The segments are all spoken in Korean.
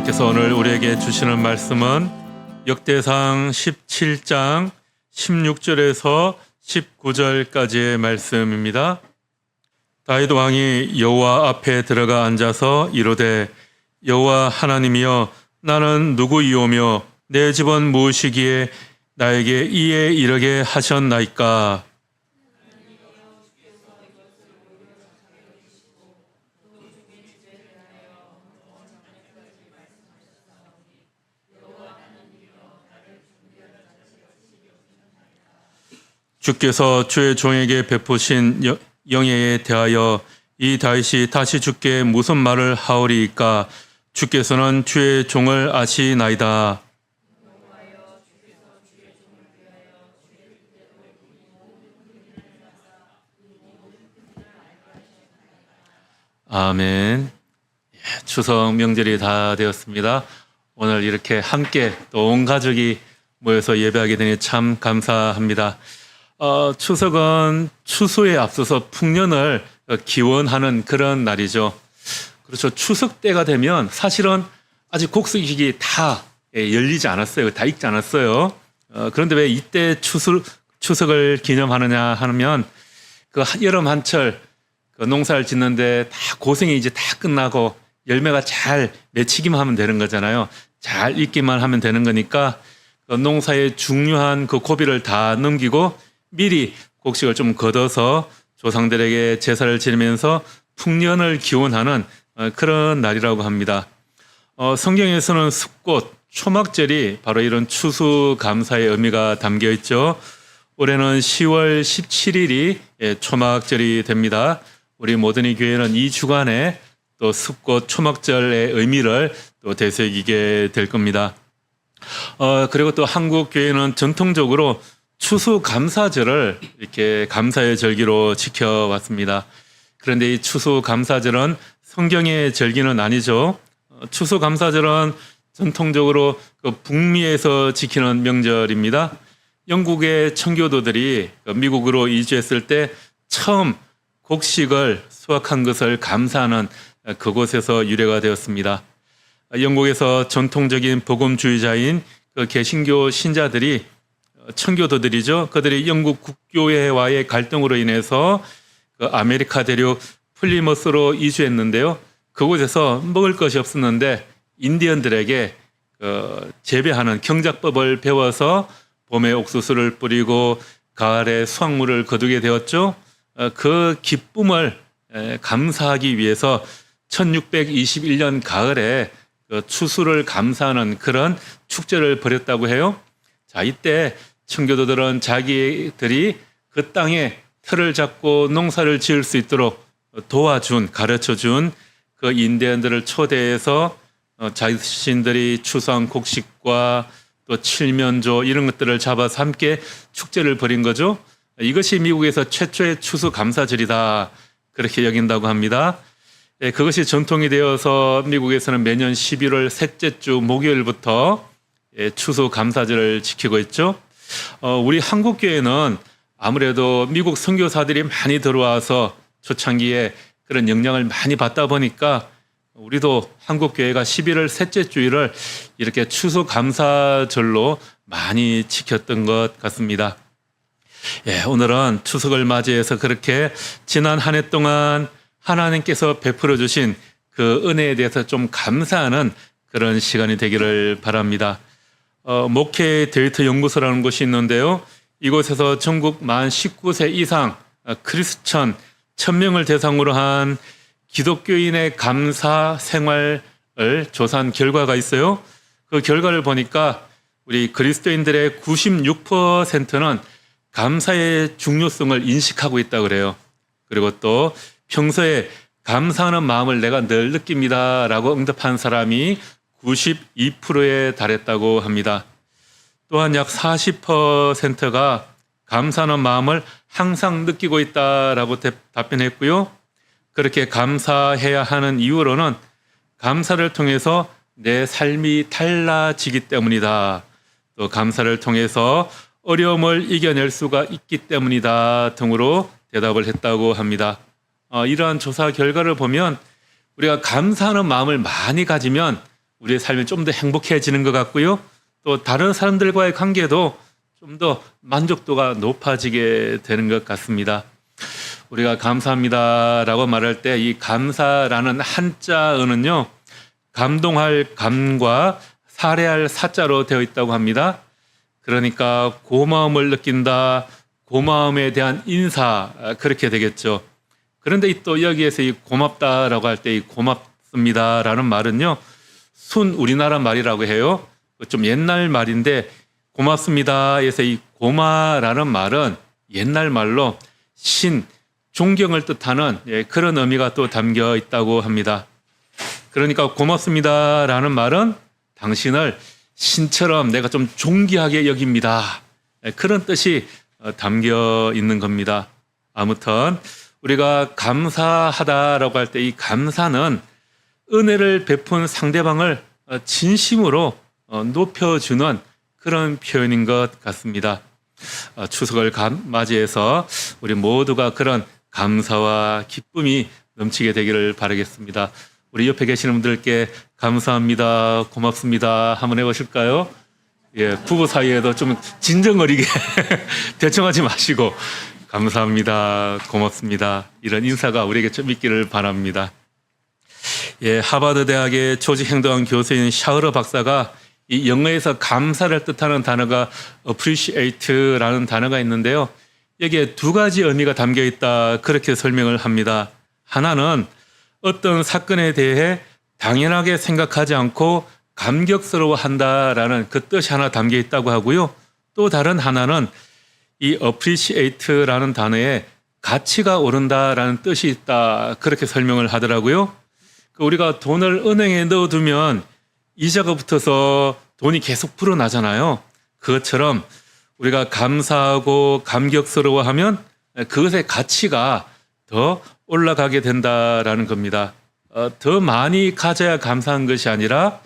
하나님께서 오늘 우리에게 주시는 말씀은 역대상 17장 16절에서 19절까지의 말씀입니다. 다윗 왕이 여호와 앞에 들어가 앉아서 이르되 여호와 하나님이여 나는 누구이오며 내 집은 무엇이기에 나에게 이에 이르게 하셨나이까. 주께서 주의 종에게 베푸신 영예에 대하여 이 다윗이 다시 주께 무슨 말을 하오리이까. 주께서는 주의 종을 아시나이다. 아멘. 추석 명절이 다 되었습니다. 오늘 이렇게 함께 또 온 가족이 모여서 예배하게 되니 참 감사합니다. 추석은 추수에 앞서서 풍년을 기원하는 그런 날이죠. 그렇죠. 추석 때가 되면 사실은 아직 곡식이 다 열리지 않았어요. 다 익지 않았어요. 그런데 왜 이때 추석을 기념하느냐 하면 그 여름 한철 그 농사를 짓는데 다 고생이 이제 다 끝나고 열매가 잘 맺히기만 하면 되는 거잖아요. 잘 익기만 하면 되는 거니까 그 농사의 중요한 그 고비를 다 넘기고 미리 곡식을 좀 걷어서 조상들에게 제사를 지내면서 풍년을 기원하는 그런 날이라고 합니다. 성경에서는 숫꽃, 초막절이 바로 이런 추수감사의 의미가 담겨 있죠. 올해는 10월 17일이 초막절이 됩니다. 우리 모든이 교회는 이 주간에 또 숫꽃 초막절의 의미를 또 되새기게 될 겁니다. 그리고 또 한국 교회는 전통적으로 추수감사절을 이렇게 감사의 절기로 지켜왔습니다. 그런데 이 추수감사절은 성경의 절기는 아니죠. 추수감사절은 전통적으로 그 북미에서 지키는 명절입니다. 영국의 청교도들이 미국으로 이주했을 때 처음 곡식을 수확한 것을 감사하는 그곳에서 유래가 되었습니다. 영국에서 전통적인 복음주의자인 그 개신교 신자들이 청교도들이죠. 그들이 영국 국교회와의 갈등으로 인해서 그 아메리카 대륙 플리머스로 이주했는데요. 그곳에서 먹을 것이 없었는데 인디언들에게 재배하는 경작법을 배워서 봄에 옥수수를 뿌리고 가을에 수확물을 거두게 되었죠. 그 기쁨을 감사하기 위해서 1621년 가을에 추수를 감사하는 그런 축제를 벌였다고 해요. 자, 이때 청교도들은 자기들이 그 땅에 틀을 잡고 농사를 지을 수 있도록 가르쳐준 그 인디언들을 초대해서 자신들이 추수한 곡식과 또 칠면조 이런 것들을 잡아서 함께 축제를 벌인 거죠. 이것이 미국에서 최초의 추수감사절이다 그렇게 여긴다고 합니다. 그것이 전통이 되어서 미국에서는 매년 11월 셋째 주 목요일부터 추수감사절을 지키고 있죠. 우리 한국교회는 아무래도 미국 선교사들이 많이 들어와서 초창기에 그런 영향을 많이 받다 보니까 우리도 한국교회가 11월 셋째 주일을 이렇게 추수감사절로 많이 지켰던 것 같습니다. 오늘은 추석을 맞이해서 그렇게 지난 한 해 동안 하나님께서 베풀어 주신 그 은혜에 대해서 좀 감사하는 그런 시간이 되기를 바랍니다. 목회 데이터 연구소라는 곳이 있는데요. 이곳에서 전국 만 19세 이상 크리스천 1000명을 대상으로 한 기독교인의 감사 생활을 조사한 결과가 있어요. 그 결과를 보니까 우리 그리스도인들의 96%는 감사의 중요성을 인식하고 있다고 그래요. 그리고 또 평소에 감사하는 마음을 내가 늘 느낍니다라고 응답한 사람이 92%에 달했다고 합니다. 또한 약 40%가 감사하는 마음을 항상 느끼고 있다라고 답변했고요. 그렇게 감사해야 하는 이유로는 감사를 통해서 내 삶이 달라지기 때문이다. 또 감사를 통해서 어려움을 이겨낼 수가 있기 때문이다 등으로 대답을 했다고 합니다. 이러한 조사 결과를 보면 우리가 감사하는 마음을 많이 가지면 우리의 삶이 좀 더 행복해지는 것 같고요. 또 다른 사람들과의 관계도 좀 더 만족도가 높아지게 되는 것 같습니다. 우리가 감사합니다라고 말할 때 이 감사라는 한자어는요, 감동할 감과 사례할 사자로 되어 있다고 합니다. 그러니까 고마움을 느낀다, 고마움에 대한 인사, 그렇게 되겠죠. 그런데 또 여기에서 이 고맙다라고 할 때 이 고맙습니다라는 말은요, 순 우리나라 말이라고 해요. 좀 옛날 말인데, 고맙습니다에서 이 고마라는 말은 옛날 말로 존경을 뜻하는 그런 의미가 또 담겨 있다고 합니다. 그러니까 고맙습니다라는 말은 당신을 신처럼 내가 좀 존귀하게 여깁니다. 그런 뜻이 담겨 있는 겁니다. 아무튼 우리가 감사하다라고 할 때 이 감사는 은혜를 베푼 상대방을 진심으로 높여주는 그런 표현인 것 같습니다. 추석을 맞이해서 우리 모두가 그런 감사와 기쁨이 넘치게 되기를 바라겠습니다. 우리 옆에 계시는 분들께 감사합니다, 고맙습니다 한번 해보실까요? 예, 부부 사이에도 좀 진정어리게 대충하지 마시고 감사합니다, 고맙습니다 이런 인사가 우리에게 좀 있기를 바랍니다. 예, 하버드 대학의 조직행동학 교수인 샤흐러 박사가 이 영어에서 감사를 뜻하는 단어가 appreciate라는 단어가 있는데요. 여기에 두 가지 의미가 담겨 있다 그렇게 설명을 합니다. 하나는 어떤 사건에 대해 당연하게 생각하지 않고 감격스러워한다라는 그 뜻이 하나 담겨 있다고 하고요. 또 다른 하나는 이 appreciate라는 단어에 가치가 오른다라는 뜻이 있다 그렇게 설명을 하더라고요. 우리가 돈을 은행에 넣어두면 이자가 붙어서 돈이 계속 불어나잖아요. 그것처럼 우리가 감사하고 감격스러워하면 그것의 가치가 더 올라가게 된다라는 겁니다. 더 많이 가져야 감사한 것이 아니라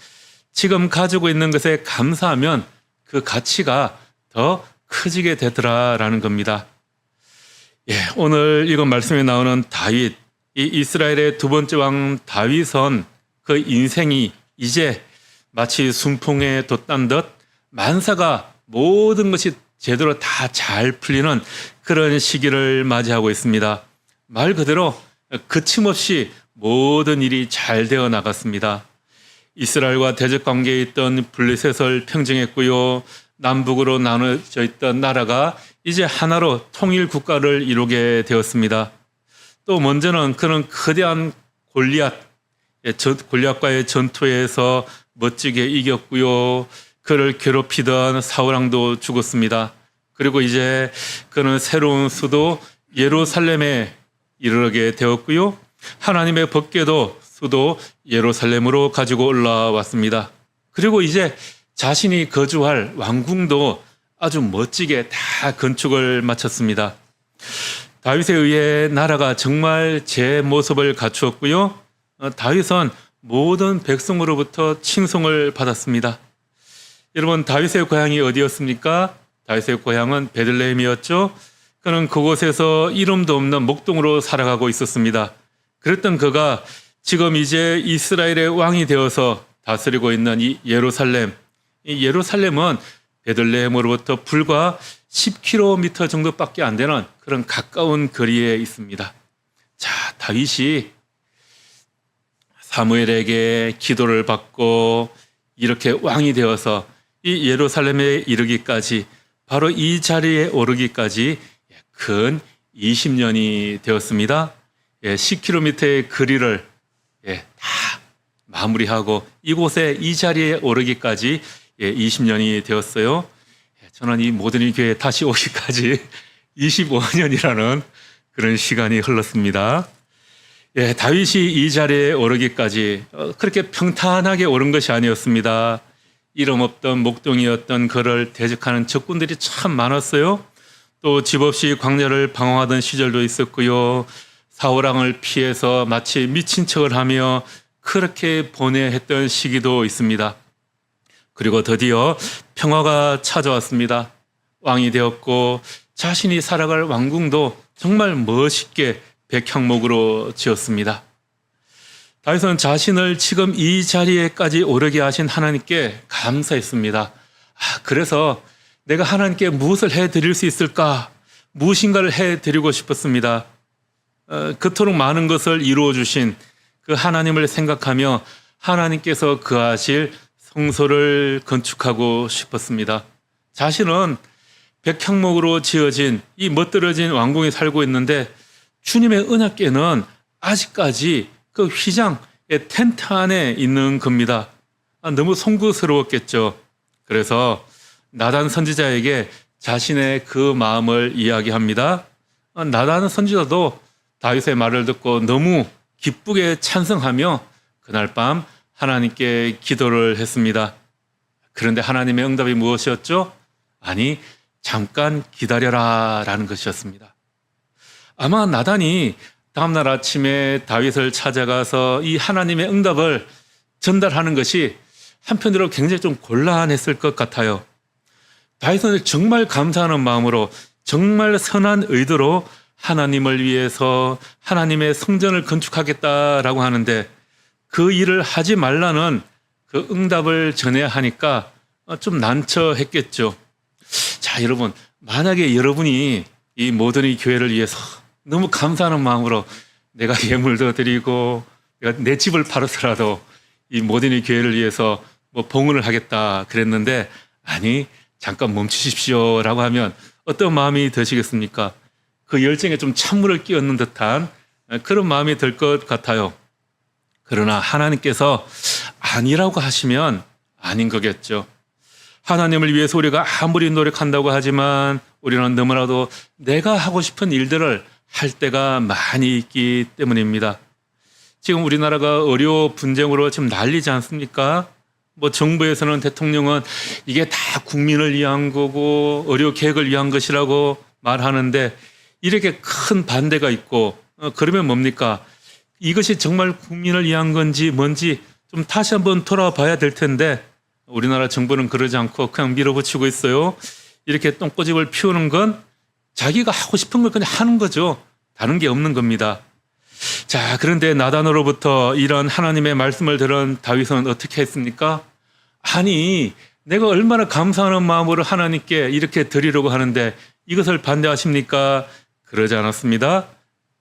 지금 가지고 있는 것에 감사하면 그 가치가 더 커지게 되더라라는 겁니다. 예, 오늘 이건 말씀에 나오는 다윗, 이 이스라엘의 두 번째 왕 다윗은 그 인생이 이제 마치 순풍에 돛단 듯 만사가 모든 것이 제대로 다 잘 풀리는 그런 시기를 맞이하고 있습니다. 말 그대로 거침없이 모든 일이 잘 되어 나갔습니다. 이스라엘과 대적 관계에 있던 블레셋을 평정했고요. 남북으로 나눠져 있던 나라가 이제 하나로 통일 국가를 이루게 되었습니다. 또 먼저는 그는 거대한 골리앗과의 전투에서 멋지게 이겼고요. 그를 괴롭히던 사울왕도 죽었습니다. 그리고 이제 그는 새로운 수도 예루살렘에 이르게 되었고요. 하나님의 법궤도 수도 예루살렘으로 가지고 올라왔습니다. 그리고 이제 자신이 거주할 왕궁도 아주 멋지게 다 건축을 마쳤습니다. 다윗에 의해 나라가 정말 제 모습을 갖추었고요. 다윗은 모든 백성으로부터 칭송을 받았습니다. 여러분, 다윗의 고향이 어디였습니까? 다윗의 고향은 베들레헴이었죠. 그는 그곳에서 이름도 없는 목동으로 살아가고 있었습니다. 그랬던 그가 지금 이제 이스라엘의 왕이 되어서 다스리고 있는 이 예루살렘은 베들레헴으로부터 불과 10km 정도밖에 안 되는 그런 가까운 거리에 있습니다. 자, 다윗이 사무엘에게 기도를 받고 이렇게 왕이 되어서 이 예루살렘에 이르기까지, 바로 이 자리에 오르기까지 근 20년이 되었습니다. 10km의 거리를 다 마무리하고 이곳에 이 자리에 오르기까지 20년이 되었어요. 저는 이 모든 교회에 다시 오기까지 25년이라는 그런 시간이 흘렀습니다. 다윗이 이 자리에 오르기까지 그렇게 평탄하게 오른 것이 아니었습니다. 이름 없던 목동이었던 그를 대적하는 적군들이 참 많았어요. 또 집 없이 광야를 방황하던 시절도 있었고요. 사울왕을 피해서 마치 미친 척을 하며 그렇게 보내했던 시기도 있습니다. 그리고 드디어 평화가 찾아왔습니다. 왕이 되었고 자신이 살아갈 왕궁도 정말 멋있게 백향목으로 지었습니다. 다윗은 자신을 지금 이 자리에까지 오르게 하신 하나님께 감사했습니다. 그래서 내가 하나님께 무엇을 해드릴 수 있을까? 무엇인가를 해드리고 싶었습니다. 그토록 많은 것을 이루어 주신 그 하나님을 생각하며 하나님께서 거하실 성소를 건축하고 싶었습니다. 자신은 백향목으로 지어진 이 멋들어진 왕궁에 살고 있는데 주님의 언약궤는 아직까지 그 휘장의 텐트 안에 있는 겁니다. 너무 송구스러웠겠죠. 그래서 나단 선지자에게 자신의 그 마음을 이야기합니다. 나단 선지자도 다윗의 말을 듣고 너무 기쁘게 찬성하며 그날 밤 하나님께 기도를 했습니다. 그런데 하나님의 응답이 무엇이었죠? 아니, 잠깐 기다려라 라는 것이었습니다. 아마 나단이 다음날 아침에 다윗을 찾아가서 이 하나님의 응답을 전달하는 것이 한편으로 굉장히 좀 곤란했을 것 같아요. 다윗은 정말 감사하는 마음으로 정말 선한 의도로 하나님을 위해서 하나님의 성전을 건축하겠다라고 하는데 그 일을 하지 말라는 그 응답을 전해야 하니까 좀 난처했겠죠. 자, 여러분, 만약에 여러분이 이 모든 교회를 위해서 너무 감사하는 마음으로 내가 예물도 드리고 내가 내 집을 팔아서라도 이 모든 교회를 위해서 뭐 봉헌을 하겠다 그랬는데 아니 잠깐 멈추십시오라고 하면 어떤 마음이 드시겠습니까? 그 열정에 좀 찬물을 끼얹는 듯한 그런 마음이 들 것 같아요. 그러나 하나님께서 아니라고 하시면 아닌 거겠죠. 하나님을 위해서 우리가 아무리 노력한다고 하지만 우리는 너무나도 내가 하고 싶은 일들을 할 때가 많이 있기 때문입니다. 지금 우리나라가 의료 분쟁으로 지금 난리지 않습니까? 뭐 정부에서는 대통령은 이게 다 국민을 위한 거고 의료 계획을 위한 것이라고 말하는데 이렇게 큰 반대가 있고 그러면 뭡니까? 이것이 정말 국민을 위한 건지 뭔지 좀 다시 한번 돌아봐야 될 텐데 우리나라 정부는 그러지 않고 그냥 밀어붙이고 있어요. 이렇게 똥꼬집을 피우는 건 자기가 하고 싶은 걸 그냥 하는 거죠. 다른 게 없는 겁니다. 자, 그런데 나단으로부터 이런 하나님의 말씀을 들은 다윗은 어떻게 했습니까? 아니, 내가 얼마나 감사하는 마음으로 하나님께 이렇게 드리려고 하는데 이것을 반대하십니까? 그러지 않았습니다.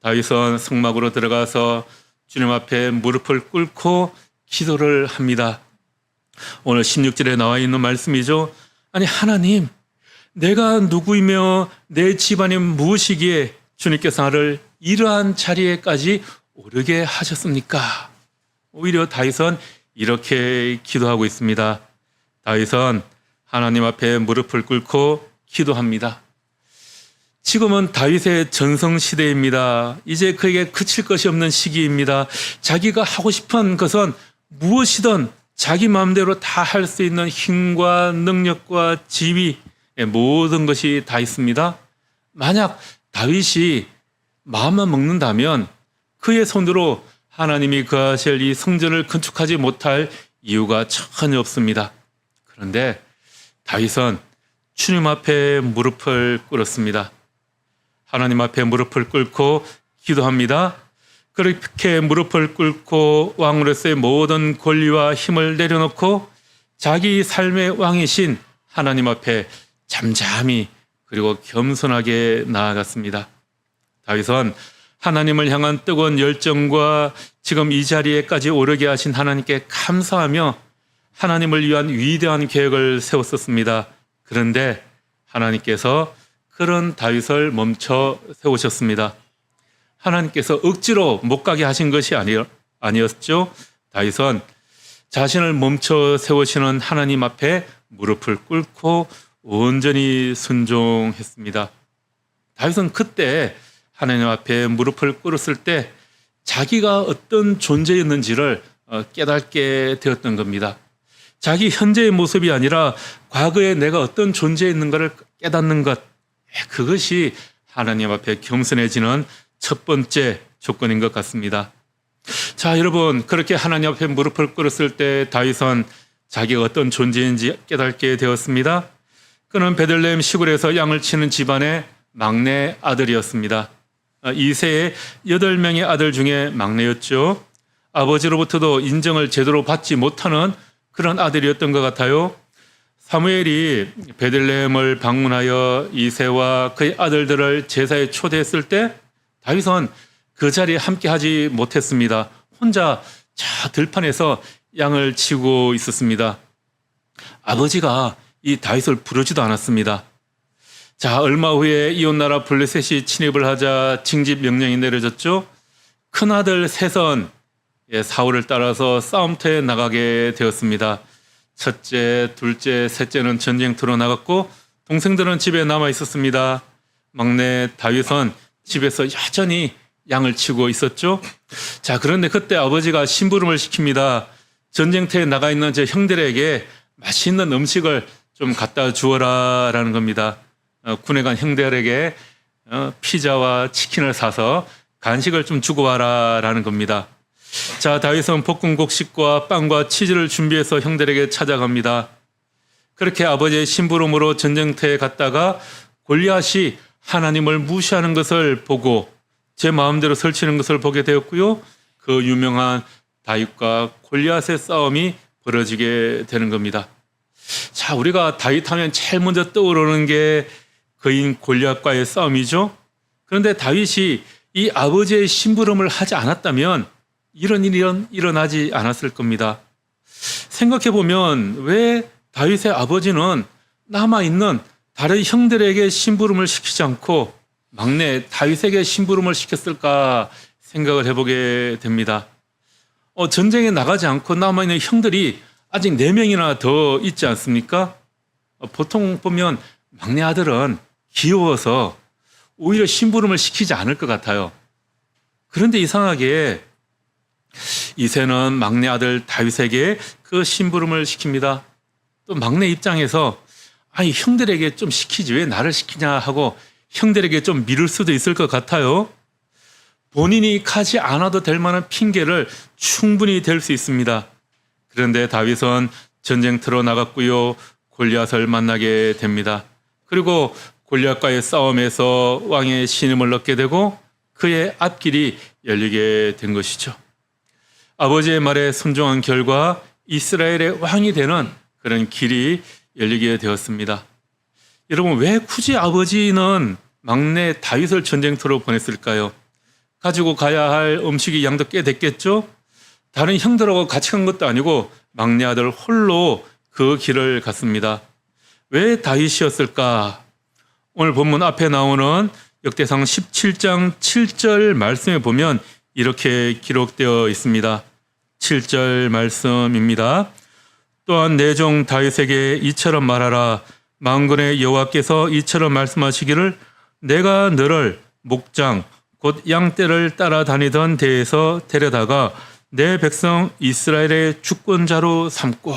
다윗은 성막으로 들어가서 주님 앞에 무릎을 꿇고 기도를 합니다. 오늘 16절에 나와 있는 말씀이죠. 아니, 하나님, 내가 누구이며 내 집안이 무엇이기에 주님께서 나를 이러한 자리에까지 오르게 하셨습니까? 오히려 다윗은 이렇게 기도하고 있습니다. 다윗은 하나님 앞에 무릎을 꿇고 기도합니다. 지금은 다윗의 전성시대입니다. 이제 그에게 그칠 것이 없는 시기입니다. 자기가 하고 싶은 것은 무엇이든 자기 마음대로 다 할 수 있는 힘과 능력과 지위 모든 것이 다 있습니다. 만약 다윗이 마음만 먹는다면 그의 손으로 하나님이 거하실 이 성전을 건축하지 못할 이유가 전혀 없습니다. 그런데 다윗은 주님 앞에 무릎을 꿇었습니다. 하나님 앞에 무릎을 꿇고 기도합니다. 그렇게 무릎을 꿇고 왕으로서의 모든 권리와 힘을 내려놓고 자기 삶의 왕이신 하나님 앞에 잠잠히 그리고 겸손하게 나아갔습니다. 다윗은 하나님을 향한 뜨거운 열정과 지금 이 자리에까지 오르게 하신 하나님께 감사하며 하나님을 위한 위대한 계획을 세웠었습니다. 그런데 하나님께서 그런 다윗을 멈춰 세우셨습니다. 하나님께서 억지로 못 가게 하신 것이 아니었죠. 다윗은 자신을 멈춰 세우시는 하나님 앞에 무릎을 꿇고 온전히 순종했습니다. 다윗은 그때 하나님 앞에 무릎을 꿇었을 때 자기가 어떤 존재였는지를 깨닫게 되었던 겁니다. 자기 현재의 모습이 아니라 과거에 내가 어떤 존재였는가를 깨닫는 것, 그것이 하나님 앞에 겸손해지는 첫 번째 조건인 것 같습니다. 자, 여러분, 그렇게 하나님 앞에 무릎을 꿇었을 때 다윗은 자기가 어떤 존재인지 깨닫게 되었습니다. 그는 베들레헴 시골에서 양을 치는 집안의 막내 아들이었습니다. 이세의 8명의 아들 중에 막내였죠. 아버지로부터도 인정을 제대로 받지 못하는 그런 아들이었던 것 같아요. 사무엘이 베들레헴을 방문하여 이새와 그의 아들들을 제사에 초대했을 때 다윗은 그 자리에 함께하지 못했습니다. 혼자 저 들판에서 양을 치고 있었습니다. 아버지가 이 다윗을 부르지도 않았습니다. 자, 얼마 후에 이웃나라 블레셋이 침입을 하자 징집 명령이 내려졌죠. 큰아들 셋은 사울을 따라서 싸움터에 나가게 되었습니다. 첫째, 둘째, 셋째는 전쟁터로 나갔고 동생들은 집에 남아 있었습니다. 막내 다윗은 집에서 여전히 양을 치고 있었죠. 자, 그런데 그때 아버지가 심부름을 시킵니다. 전쟁터에 나가 있는 제 형들에게 맛있는 음식을 좀 갖다 주어라 라는 겁니다. 군에 간 형들에게 피자와 치킨을 사서 간식을 좀 주고 와라 라는 겁니다. 자, 다윗은 볶은 곡식과 빵과 치즈를 준비해서 형들에게 찾아갑니다. 그렇게 아버지의 심부름으로 전쟁터에 갔다가 골리앗이 하나님을 무시하는 것을 보고 제 마음대로 설치는 것을 보게 되었고요. 그 유명한 다윗과 골리앗의 싸움이 벌어지게 되는 겁니다. 자, 우리가 다윗 하면 제일 먼저 떠오르는 게 그인 골리앗과의 싸움이죠. 그런데 다윗이 이 아버지의 심부름을 하지 않았다면 이런 일이 일어나지 않았을 겁니다. 생각해 보면 왜 다윗의 아버지는 남아있는 다른 형들에게 심부름을 시키지 않고 막내 다윗에게 심부름을 시켰을까 생각을 해보게 됩니다. 전쟁에 나가지 않고 남아있는 형들이 아직 4명이나 더 있지 않습니까? 보통 보면 막내 아들은 귀여워서 오히려 심부름을 시키지 않을 것 같아요. 그런데 이상하게 이새는 막내 아들 다윗에게 그 심부름을 시킵니다. 또 막내 입장에서 아니 형들에게 좀 시키지 왜 나를 시키냐 하고 형들에게 좀 미룰 수도 있을 것 같아요. 본인이 가지 않아도 될 만한 핑계를 충분히 댈 수 있습니다. 그런데 다윗은 전쟁터로 나갔고요. 골리앗을 만나게 됩니다. 그리고 골리앗과의 싸움에서 왕의 신임을 얻게 되고 그의 앞길이 열리게 된 것이죠. 아버지의 말에 순종한 결과 이스라엘의 왕이 되는 그런 길이 열리게 되었습니다. 여러분, 왜 굳이 아버지는 막내 다윗을 전쟁터로 보냈을까요? 가지고 가야 할 음식이 양도 꽤 됐겠죠? 다른 형들하고 같이 간 것도 아니고 막내 아들 홀로 그 길을 갔습니다. 왜 다윗이었을까? 오늘 본문 앞에 나오는 역대상 17장 7절 말씀에 보면 이렇게 기록되어 있습니다. 7절 말씀입니다. 또한 내 종 다윗에게 이처럼 말하라. 만군의 여호와께서 이처럼 말씀하시기를 내가 너를 목장 곧 양떼를 따라다니던 데에서 데려다가 내 백성 이스라엘의 주권자로 삼고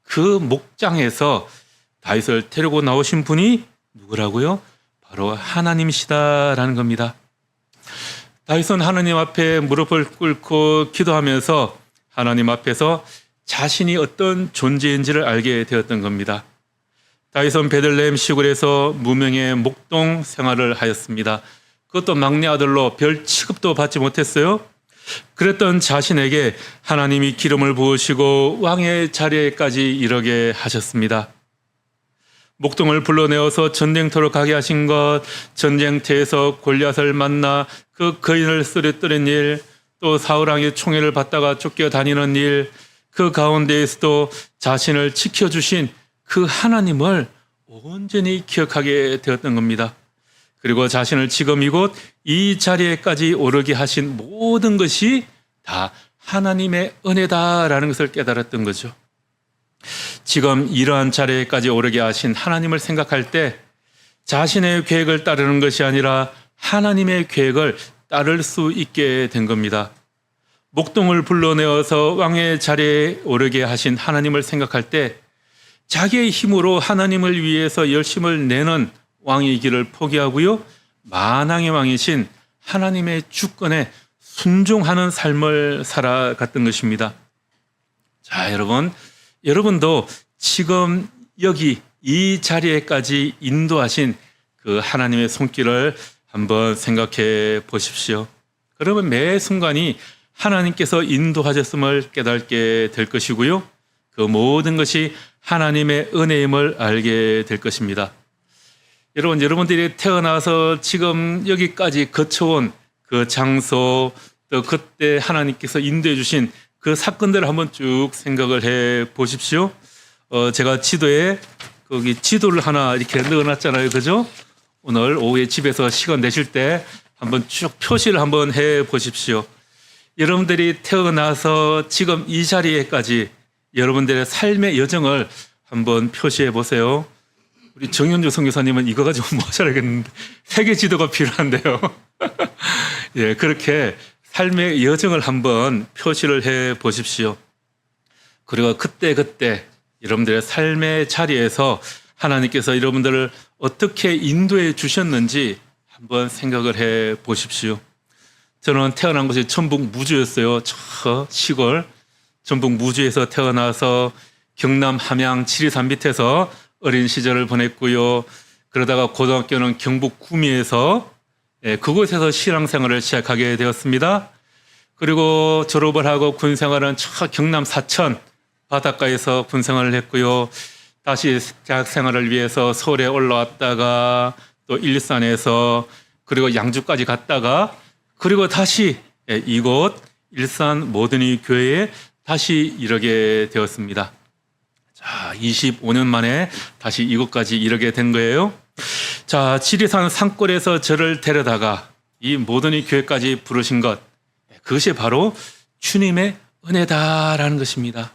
그 목장에서 다윗을 데리고 나오신 분이 누구라고요? 바로 하나님이시다라는 겁니다. 다윗은 하나님 앞에 무릎을 꿇고 기도하면서 하나님 앞에서 자신이 어떤 존재인지를 알게 되었던 겁니다. 다윗은 베들레헴 시골에서 무명의 목동 생활을 하였습니다. 그것도 막내 아들로 별 취급도 받지 못했어요. 그랬던 자신에게 하나님이 기름을 부으시고 왕의 자리에까지 이르게 하셨습니다. 목동을 불러내어서 전쟁터로 가게 하신 것, 전쟁터에서 골리앗을 만나 그 거인을 쓰러뜨린 일, 또 사울왕의 총애를 받다가 쫓겨다니는 일, 그 가운데에서도 자신을 지켜주신 그 하나님을 온전히 기억하게 되었던 겁니다. 그리고 자신을 지금 이곳 이 자리에까지 오르게 하신 모든 것이 다 하나님의 은혜다라는 것을 깨달았던 거죠. 지금 이러한 자리에까지 오르게 하신 하나님을 생각할 때 자신의 계획을 따르는 것이 아니라 하나님의 계획을 따를 수 있게 된 겁니다. 목동을 불러내어서 왕의 자리에 오르게 하신 하나님을 생각할 때 자기의 힘으로 하나님을 위해서 열심을 내는 왕의 길을 포기하고요. 만왕의 왕이신 하나님의 주권에 순종하는 삶을 살아갔던 것입니다. 자, 여러분도 지금 여기 이 자리에까지 인도하신 그 하나님의 손길을 한번 생각해 보십시오. 그러면 매 순간이 하나님께서 인도하셨음을 깨닫게 될 것이고요. 그 모든 것이 하나님의 은혜임을 알게 될 것입니다. 여러분, 여러분들이 태어나서 지금 여기까지 거쳐온 그 장소, 또 그때 하나님께서 인도해 주신 그 사건들을 한번 쭉 생각을 해 보십시오. 제가 지도에 거기 지도를 하나 이렇게 넣어놨잖아요. 그죠? 오늘 오후에 집에서 시간 내실 때 한번 쭉 표시를 한번 해 보십시오. 여러분들이 태어나서 지금 이 자리에까지 여러분들의 삶의 여정을 한번 표시해 보세요. 우리 정현주 선교사님은 이거 가지고 뭐 하셔야겠는데 세계 지도가 필요한데요. 예, 그렇게 삶의 여정을 한번 표시를 해 보십시오. 그리고 그때 여러분들의 삶의 자리에서 하나님께서 여러분들을 어떻게 인도해 주셨는지 한번 생각을 해 보십시오. 저는 태어난 곳이 전북 무주였어요. 저 시골 전북 무주에서 태어나서 경남 함양 지리산 밑에서 어린 시절을 보냈고요. 그러다가 고등학교는 경북 구미에서 그곳에서 신앙생활을 시작하게 되었습니다. 그리고 졸업을 하고 군생활은 저 경남 사천 바닷가에서 군생활을 했고요. 다시 대학생활을 위해서 서울에 올라왔다가 또 일산에서 그리고 양주까지 갔다가 그리고 다시 이곳 일산 모든이 교회에 다시 이르게 되었습니다. 자, 25년 만에 다시 이곳까지 이르게 된 거예요. 자, 지리산 산골에서 저를 데려다가 이 모든이 교회까지 부르신 것, 그것이 바로 주님의 은혜다라는 것입니다.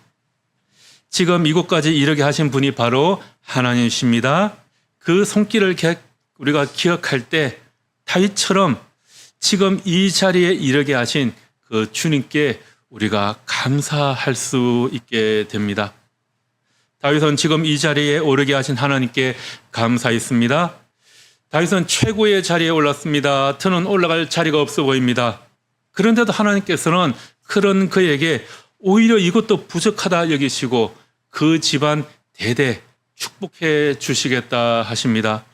지금 이곳까지 이르게 하신 분이 바로 하나님이십니다. 그 손길을 우리가 기억할 때 다윗처럼 지금 이 자리에 이르게 하신 그 주님께 우리가 감사할 수 있게 됩니다. 다윗은 지금 이 자리에 오르게 하신 하나님께 감사했습니다. 다윗은 최고의 자리에 올랐습니다. 저는 올라갈 자리가 없어 보입니다. 그런데도 하나님께서는 그런 그에게 오히려 이것도 부족하다 여기시고 그 집안 대대 축복해 주시겠다 하십니다.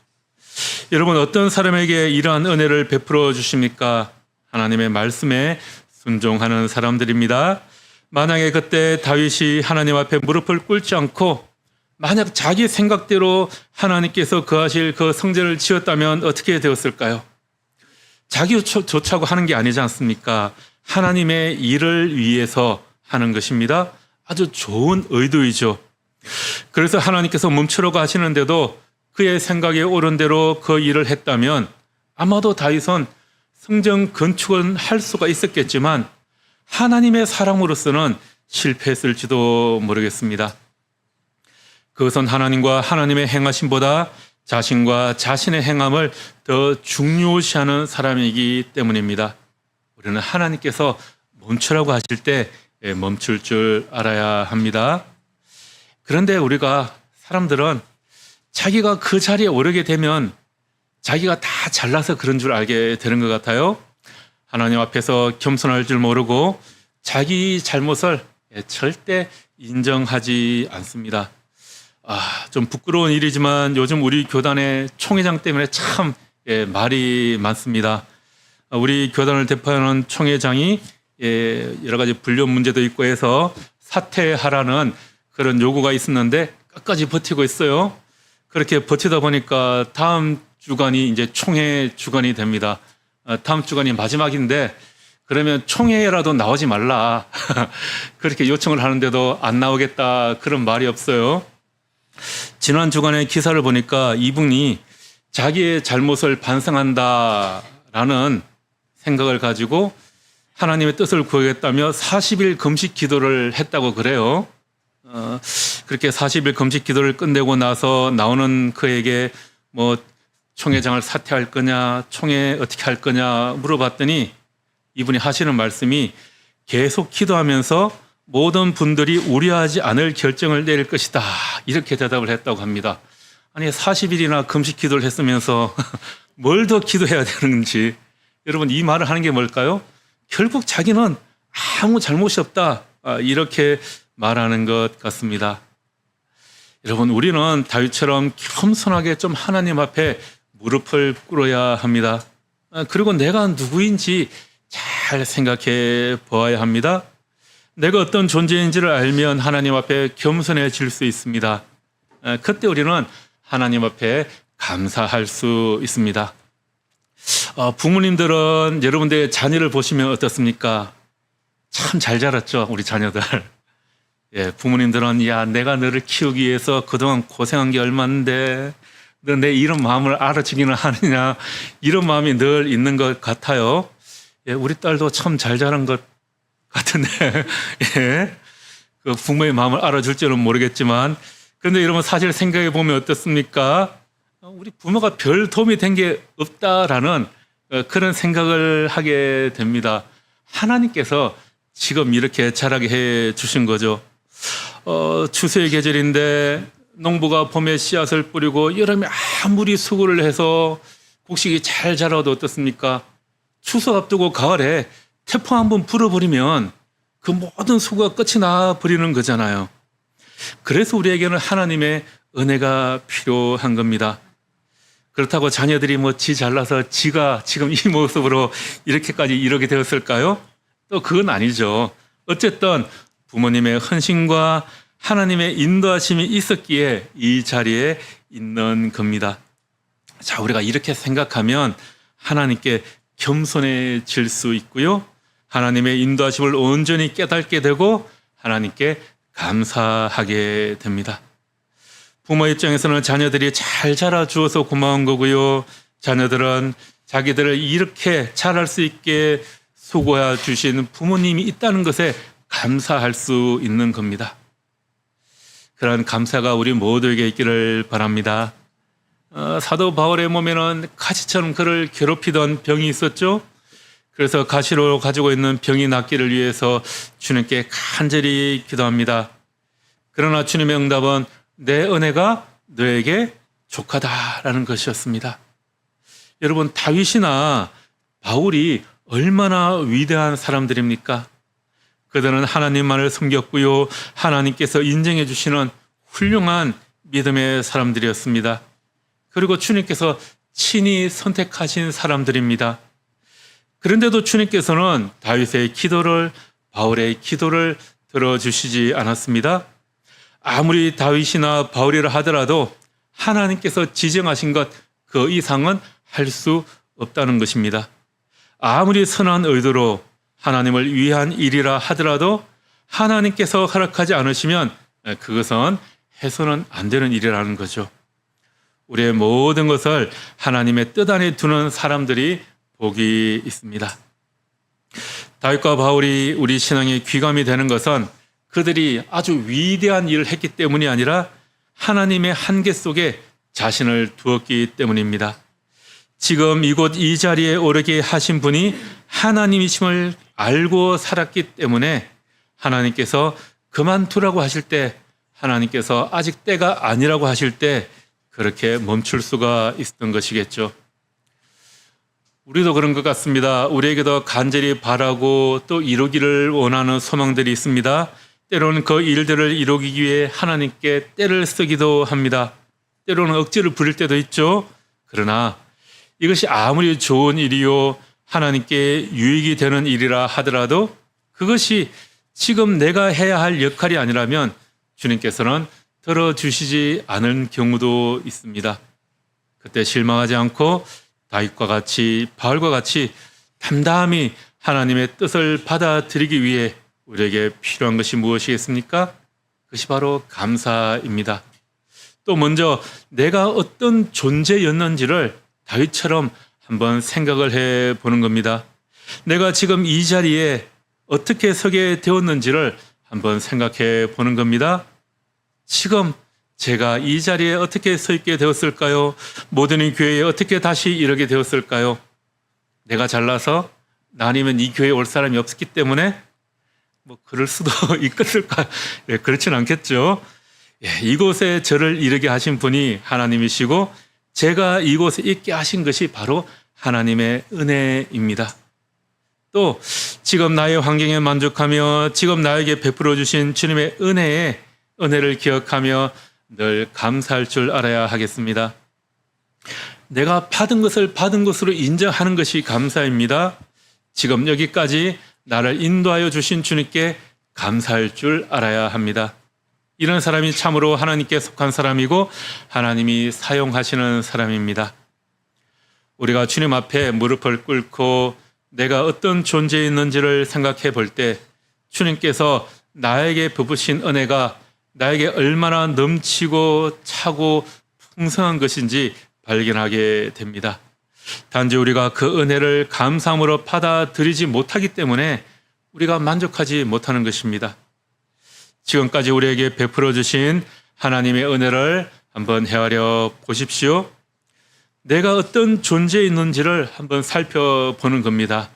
여러분, 어떤 사람에게 이러한 은혜를 베풀어 주십니까? 하나님의 말씀에 순종하는 사람들입니다. 만약에 그때 다윗이 하나님 앞에 무릎을 꿇지 않고 만약 자기 생각대로 하나님께서 거하실 그 성전을 지었다면 어떻게 되었을까요? 자기 좋자고 하는 게 아니지 않습니까? 하나님의 일을 위해서 하는 것입니다. 아주 좋은 의도이죠. 그래서 하나님께서 멈추라고 하시는데도 그의 생각에 옳은 대로 그 일을 했다면 아마도 다윗은 성전 건축은 할 수가 있었겠지만 하나님의 사람으로서는 실패했을지도 모르겠습니다. 그것은 하나님과 하나님의 행하심보다 자신과 자신의 행함을 더 중요시하는 사람이기 때문입니다. 우리는 하나님께서 멈추라고 하실 때 멈출 줄 알아야 합니다. 그런데 우리가 사람들은 자기가 그 자리에 오르게 되면 자기가 다 잘나서 그런 줄 알게 되는 것 같아요. 하나님 앞에서 겸손할 줄 모르고 자기 잘못을 절대 인정하지 않습니다. 좀 부끄러운 일이지만 요즘 우리 교단의 총회장 때문에 참 말이 많습니다. 우리 교단을 대표하는 총회장이 여러 가지 불륜 문제도 있고 해서 사퇴하라는 그런 요구가 있었는데 끝까지 버티고 있어요. 그렇게 버티다 보니까 다음 주간이 이제 총회 주간이 됩니다. 다음 주간이 마지막인데 그러면 총회라도 나오지 말라. 그렇게 요청을 하는데도 안 나오겠다. 그런 말이 없어요. 지난 주간에 기사를 보니까 이분이 자기의 잘못을 반성한다라는 생각을 가지고 하나님의 뜻을 구하겠다며 40일 금식 기도를 했다고 그래요. 그렇게 40일 금식 기도를 끝내고 나서 나오는 그에게 뭐 총회장을 사퇴할 거냐, 총회 어떻게 할 거냐 물어봤더니 이분이 하시는 말씀이 계속 기도하면서 모든 분들이 우려하지 않을 결정을 내릴 것이다. 이렇게 대답을 했다고 합니다. 아니 40일이나 금식 기도를 했으면서 뭘 더 기도해야 되는지. 여러분, 이 말을 하는 게 뭘까요? 결국 자기는 아무 잘못이 없다. 이렇게 말하는 것 같습니다. 여러분, 우리는 다윗처럼 겸손하게 좀 하나님 앞에 무릎을 꿇어야 합니다. 그리고 내가 누구인지 잘 잘 생각해 보아야 합니다. 내가 어떤 존재인지를 알면 하나님 앞에 겸손해질 수 있습니다. 그때 우리는 하나님 앞에 감사할 수 있습니다. 부모님들은 여러분들의 자녀를 보시면 어떻습니까? 참 잘 자랐죠, 우리 자녀들. 예, 부모님들은 야, 내가 너를 키우기 위해서 그동안 고생한 게 얼마인데 너 내 이런 마음을 알아주기는 하느냐, 이런 마음이 늘 있는 것 같아요. 예, 우리 딸도 참 잘 자란 것 같은데 예, 그 부모의 마음을 알아줄 줄은 모르겠지만, 그런데 여러분 사실 생각해 보면 어떻습니까? 우리 부모가 별 도움이 된 게 없다라는 그런 생각을 하게 됩니다. 하나님께서 지금 이렇게 자라게 해 주신 거죠. 추수의 계절인데 농부가 봄에 씨앗을 뿌리고 여름에 아무리 수고를 해서 곡식이 잘 자라도 어떻습니까? 추수 앞두고 가을에 태풍 한번 불어버리면 그 모든 수고가 끝이 나버리는 거잖아요. 그래서 우리에게는 하나님의 은혜가 필요한 겁니다. 그렇다고 자녀들이 뭐 지 잘나서 지가 지금 이 모습으로 이렇게까지 이러게 되었을까요? 또 그건 아니죠. 어쨌든 부모님의 헌신과 하나님의 인도하심이 있었기에 이 자리에 있는 겁니다. 자, 우리가 이렇게 생각하면 하나님께 겸손해질 수 있고요. 하나님의 인도하심을 온전히 깨닫게 되고 하나님께 감사하게 됩니다. 부모 입장에서는 자녀들이 잘 자라주어서 고마운 거고요. 자녀들은 자기들을 이렇게 잘할 수 있게 수고해 주신 부모님이 있다는 것에 감사할 수 있는 겁니다. 그런 감사가 우리 모두에게 있기를 바랍니다. 사도 바울의 몸에는 가시처럼 그를 괴롭히던 병이 있었죠. 그래서 가시로 가지고 있는 병이 낫기를 위해서 주님께 간절히 기도합니다. 그러나 주님의 응답은 내 은혜가 너에게 족하다라는 것이었습니다. 여러분, 다윗이나 바울이 얼마나 위대한 사람들입니까? 그들은 하나님만을 섬겼고요, 하나님께서 인정해 주시는 훌륭한 믿음의 사람들이었습니다. 그리고 주님께서 친히 선택하신 사람들입니다. 그런데도 주님께서는 다윗의 기도를, 바울의 기도를 들어주시지 않았습니다. 아무리 다윗이나 바울이라 하더라도 하나님께서 지정하신 것 그 이상은 할 수 없다는 것입니다. 아무리 선한 의도로 하나님을 위한 일이라 하더라도 하나님께서 허락하지 않으시면 그것은 해서는 안 되는 일이라는 거죠. 우리의 모든 것을 하나님의 뜻 안에 두는 사람들이 복이 있습니다. 다윗과 바울이 우리 신앙의 귀감이 되는 것은 그들이 아주 위대한 일을 했기 때문이 아니라 하나님의 한계 속에 자신을 두었기 때문입니다. 지금 이곳 이 자리에 오르게 하신 분이 하나님이심을 알고 살았기 때문에 하나님께서 그만두라고 하실 때, 하나님께서 아직 때가 아니라고 하실 때 그렇게 멈출 수가 있었던 것이겠죠. 우리도 그런 것 같습니다. 우리에게도 간절히 바라고 또 이루기를 원하는 소망들이 있습니다. 때로는 그 일들을 이루기 위해 하나님께 때를 쓰기도 합니다. 때로는 억지를 부릴 때도 있죠. 그러나 이것이 아무리 좋은 일이요 하나님께 유익이 되는 일이라 하더라도 그것이 지금 내가 해야 할 역할이 아니라면 주님께서는 들어주시지 않은 경우도 있습니다. 그때 실망하지 않고 다윗과 같이, 바울과 같이 담담히 하나님의 뜻을 받아들이기 위해 우리에게 필요한 것이 무엇이겠습니까? 그것이 바로 감사입니다. 또 먼저 내가 어떤 존재였는지를 다윗처럼 한번 생각을 해보는 겁니다. 내가 지금 이 자리에 어떻게 서게 되었는지를 한번 생각해 보는 겁니다. 지금 제가 이 자리에 어떻게 서 있게 되었을까요? 모든 이 교회에 어떻게 다시 이르게 되었을까요? 내가 잘나서 나 아니면 이 교회에 올 사람이 없었기 때문에 뭐 그럴 수도 있겠을까? 예, 그렇진 않겠죠. 예, 이곳에 저를 이르게 하신 분이 하나님이시고 제가 이곳에 있게 하신 것이 바로 하나님의 은혜입니다. 또 지금 나의 환경에 만족하며 지금 나에게 베풀어 주신 주님의 은혜를 기억하며 늘 감사할 줄 알아야 하겠습니다. 내가 받은 것을 받은 것으로 인정하는 것이 감사입니다. 지금 여기까지 나를 인도하여 주신 주님께 감사할 줄 알아야 합니다. 이런 사람이 참으로 하나님께 속한 사람이고 하나님이 사용하시는 사람입니다. 우리가 주님 앞에 무릎을 꿇고 내가 어떤 존재에 있는지를 생각해 볼 때 주님께서 나에게 베푸신 은혜가 나에게 얼마나 넘치고 차고 풍성한 것인지 발견하게 됩니다. 단지 우리가 그 은혜를 감사함으로 받아들이지 못하기 때문에 우리가 만족하지 못하는 것입니다. 지금까지 우리에게 베풀어 주신 하나님의 은혜를 한번 헤아려 보십시오. 내가 어떤 존재에 있는지를 한번 살펴보는 겁니다.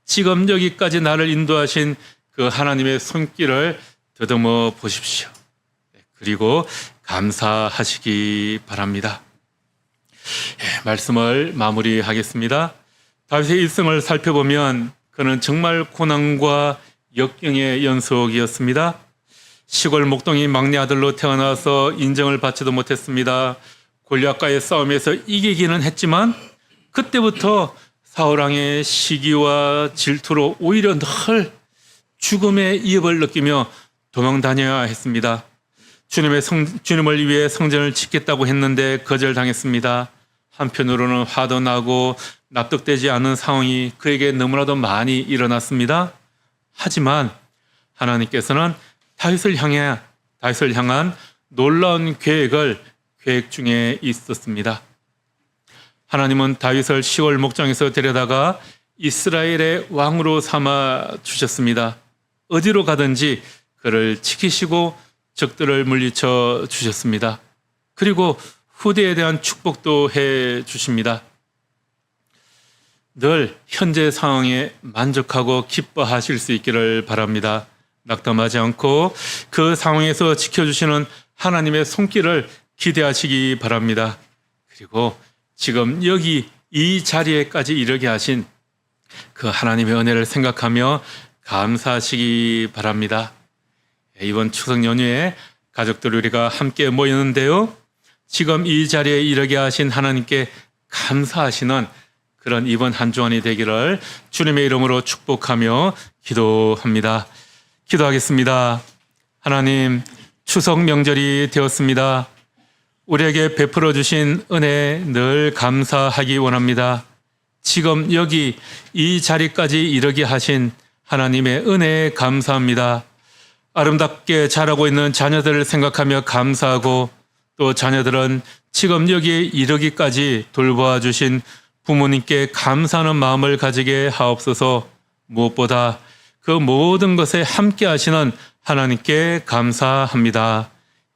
지금 여기까지 나를 인도하신 그 하나님의 손길을 더듬어 보십시오. 그리고 감사하시기 바랍니다. 말씀을 마무리하겠습니다. 다윗의 일생을 살펴보면 그는 정말 고난과 역경의 연속이었습니다. 시골 목동이 막내 아들로 태어나서 인정을 받지도 못했습니다. 골리앗과의 싸움에서 이기기는 했지만 그때부터 사울 왕의 시기와 질투로 오히려 늘 죽음의 위협을 느끼며 도망 다녀야 했습니다. 주님을 위해 성전을 짓겠다고 했는데 거절당했습니다. 한편으로는 화도 나고 납득되지 않는 상황이 그에게 너무나도 많이 일어났습니다. 하지만 하나님께서는 다윗을 향한 놀라운 계획을 계획 중에 있었습니다. 하나님은 다윗을 시골 목장에서 데려다가 이스라엘의 왕으로 삼아 주셨습니다. 어디로 가든지 그를 지키시고 적들을 물리쳐 주셨습니다. 그리고 후대에 대한 축복도 해 주십니다. 늘 현재 상황에 만족하고 기뻐하실 수 있기를 바랍니다. 낙담하지 않고 그 상황에서 지켜주시는 하나님의 손길을 기대하시기 바랍니다. 그리고 지금 여기 이 자리에까지 이르게 하신 그 하나님의 은혜를 생각하며 감사하시기 바랍니다. 이번 추석 연휴에 가족들 우리가 함께 모였는데요. 지금 이 자리에 이르게 하신 하나님께 감사하시는 그런 이번 한 주간이 되기를 주님의 이름으로 축복하며 기도합니다. 기도하겠습니다. 하나님, 추석 명절이 되었습니다. 우리에게 베풀어 주신 은혜 늘 감사하기 원합니다. 지금 여기 이 자리까지 이르게 하신 하나님의 은혜에 감사합니다. 아름답게 자라고 있는 자녀들을 생각하며 감사하고 또 자녀들은 지금 여기에 이르기까지 돌보아 주신 부모님께 감사하는 마음을 가지게 하옵소서. 무엇보다 그 모든 것에 함께 하시는 하나님께 감사합니다.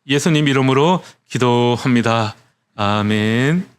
예수님 이름으로 기도합니다. 아멘.